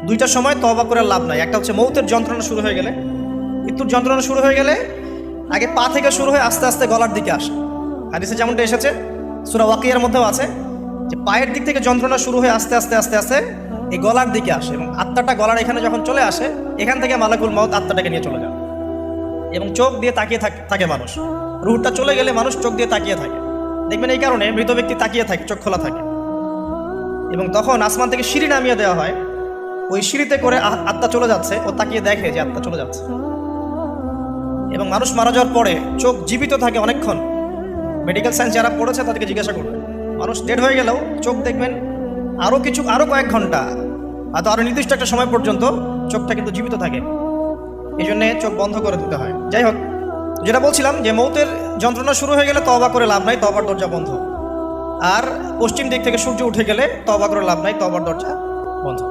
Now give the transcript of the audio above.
দুইটা সময় তওবা করে লাভ নাই। একটা হচ্ছে মৌতের যন্ত্রণা শুরু হয়ে গেলে, মৃত্যুর যন্ত্রণা শুরু হয়ে গেলে আগে পা থেকে শুরু হয়ে আস্তে আস্তে গলার দিকে আসে। হাদিসে যেমনটা এসেছে, সূরা ওয়াকিয়ার মধ্যেও আছে যে পায়ের দিক থেকে যন্ত্রণা শুরু হয়ে আস্তে আস্তে আস্তে আস্তে এই গলার দিকে আসে, এবং আত্মাটা গলার এখানে যখন চলে আসে, এখান থেকে মালাকুল মউত আত্মাটাকে নিয়ে চলে যায় এবং চোখ দিয়ে তাকিয়ে থাকে মানুষ। রুহটা চলে গেলে মানুষ চোখ দিয়ে তাকিয়ে থাকে, দেখবেন এই কারণে মৃত ব্যক্তি তাকিয়ে থাকে, চোখ খোলা থাকে। এবং তখন আসমান থেকে সিঁড়ি নামিয়ে দেওয়া হয়, ওই সিঁড়িতে করে আত্মা চলে যাচ্ছে, ও তাকিয়ে দেখে যে আত্মা চলে যাচ্ছে। এবং মানুষ মারা যাওয়ার পরে চোখ জীবিত থাকে অনেকক্ষণ। মেডিকেল সায়েন্স যারা পড়েছে তাদেরকে জিজ্ঞাসা করবে, মানুষ ডেড হয়ে গেলেও চোখ দেখবেন আরও কয়েক ঘন্টা, হয়তো আরও নির্দিষ্ট একটা সময় পর্যন্ত চোখটা কিন্তু জীবিত থাকে। এই জন্যে চোখ বন্ধ করে দিতে হয়। যাই হোক, যেটা বলছিলাম যে মৌতের যন্ত্রণা শুরু হয়ে গেলে তওবা করে লাভ নাই, তওবার দরজা বন্ধ। আর পশ্চিম দিক থেকে সূর্য উঠে গেলে তওবা করে লাভ নাই, তওবার দরজা বন্ধ।